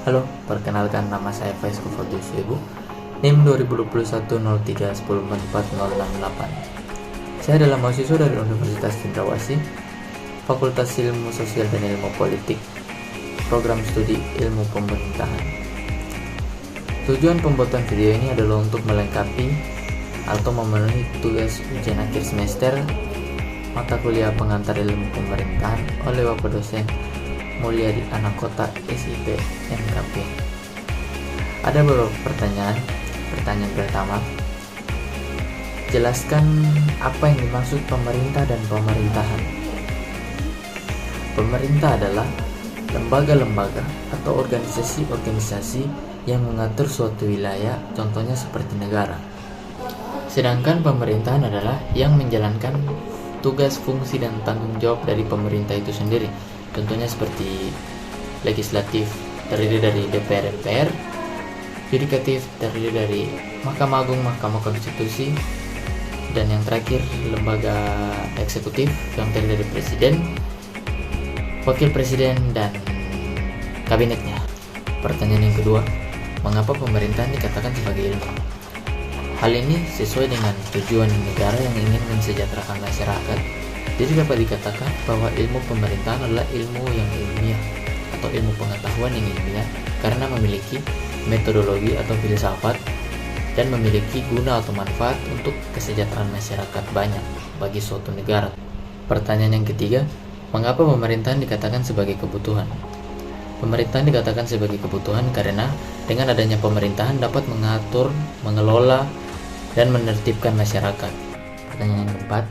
Halo, perkenalkan nama saya Faiz Kufatus Ibu, NIM 2021-03-1044-068. Saya adalah mahasiswa dari Universitas Cendrawasih, Fakultas Ilmu Sosial dan Ilmu Politik, Program Studi Ilmu Pemerintahan. Tujuan pembuatan video ini adalah untuk melengkapi atau memenuhi tugas ujian akhir semester mata kuliah pengantar ilmu pemerintahan oleh Bapak dosen Mulyadi Anakota SIP MKP. Ada beberapa pertanyaan. Pertanyaan pertama, jelaskan apa yang dimaksud pemerintah dan pemerintahan. Pemerintah adalah lembaga-lembaga atau organisasi-organisasi yang mengatur suatu wilayah, contohnya seperti negara. Sedangkan pemerintahan adalah yang menjalankan tugas, fungsi, dan tanggung jawab dari pemerintah itu sendiri. Contohnya seperti legislatif terdiri dari DPR MPR, yudikatif terdiri dari Mahkamah Agung, Mahkamah Konstitusi, dan yang terakhir lembaga eksekutif yang terdiri dari Presiden, Wakil Presiden, dan kabinetnya. Pertanyaan yang kedua, mengapa pemerintahan dikatakan sebagai ilmu? Hal ini sesuai dengan tujuan negara yang ingin mensejahterakan masyarakat. Jadi dapat dikatakan bahwa ilmu pemerintahan adalah ilmu yang ilmiah atau ilmu pengetahuan yang ilmiah karena memiliki metodologi atau filsafat dan memiliki guna atau manfaat untuk kesejahteraan masyarakat banyak bagi suatu negara. Pertanyaan yang ketiga, mengapa pemerintahan dikatakan sebagai kebutuhan? Pemerintahan dikatakan sebagai kebutuhan karena dengan adanya pemerintahan dapat mengatur, mengelola, dan menertibkan masyarakat. Pertanyaan yang keempat,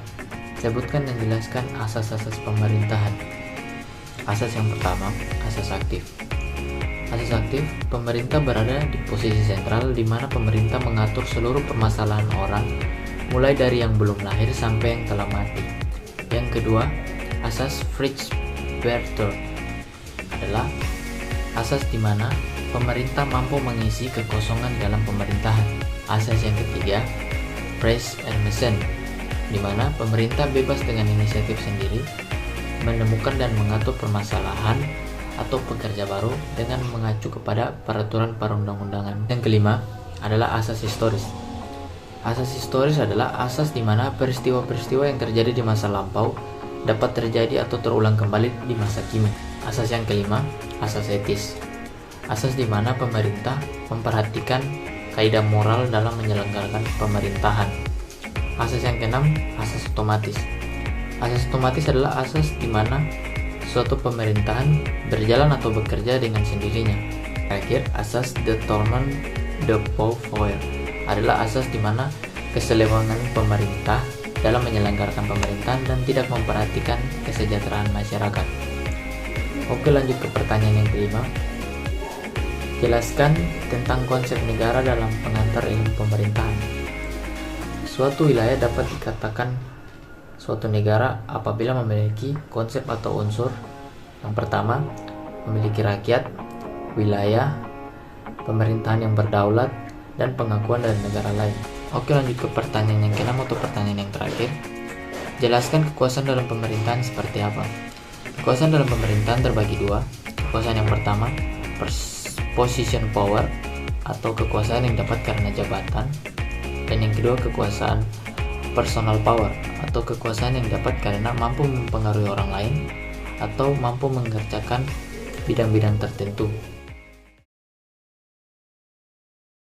sebutkan dan jelaskan asas-asas pemerintahan. Asas yang pertama, asas aktif. Asas aktif, pemerintah berada di posisi sentral di mana pemerintah mengatur seluruh permasalahan orang, mulai dari yang belum lahir sampai yang telah mati. Yang kedua, asas Fritz Berthold adalah asas di mana pemerintah mampu mengisi kekosongan dalam pemerintahan. Asas yang ketiga, Press Emerson, di mana pemerintah bebas dengan inisiatif sendiri menemukan dan mengatur permasalahan atau pekerja baru dengan mengacu kepada peraturan perundang-undangan. Yang kelima adalah asas historis. Asas historis adalah asas di mana peristiwa-peristiwa yang terjadi di masa lampau dapat terjadi atau terulang kembali di masa kini. Asas yang kelima, asas etis. Asas di mana pemerintah memperhatikan kaidah moral dalam menyelenggarakan pemerintahan. Asas yang keenam, asas otomatis. Asas otomatis adalah asas di mana suatu pemerintahan berjalan atau bekerja dengan sendirinya. Terakhir, asas determinant de pouvoir adalah asas di mana kesewengangan pemerintah dalam menyelenggarakan pemerintahan dan tidak memperhatikan kesejahteraan masyarakat. Oke, lanjut ke pertanyaan yang kelima. Jelaskan tentang konsep negara dalam pengantar ilmu pemerintahan. Suatu wilayah dapat dikatakan suatu negara apabila memiliki konsep atau unsur. Yang pertama, memiliki rakyat, wilayah, pemerintahan yang berdaulat, dan pengakuan dari negara lain. Oke, lanjut ke pertanyaan yang keenam atau pertanyaan yang terakhir. Jelaskan kekuasaan dalam pemerintahan seperti apa. Kekuasaan dalam pemerintahan terbagi dua. Kekuasaan yang pertama, position power atau kekuasaan yang dapat karena jabatan, dan yang kedua kekuasaan personal power atau kekuasaan yang dapat karena mampu mempengaruhi orang lain atau mampu mengerjakan bidang-bidang tertentu.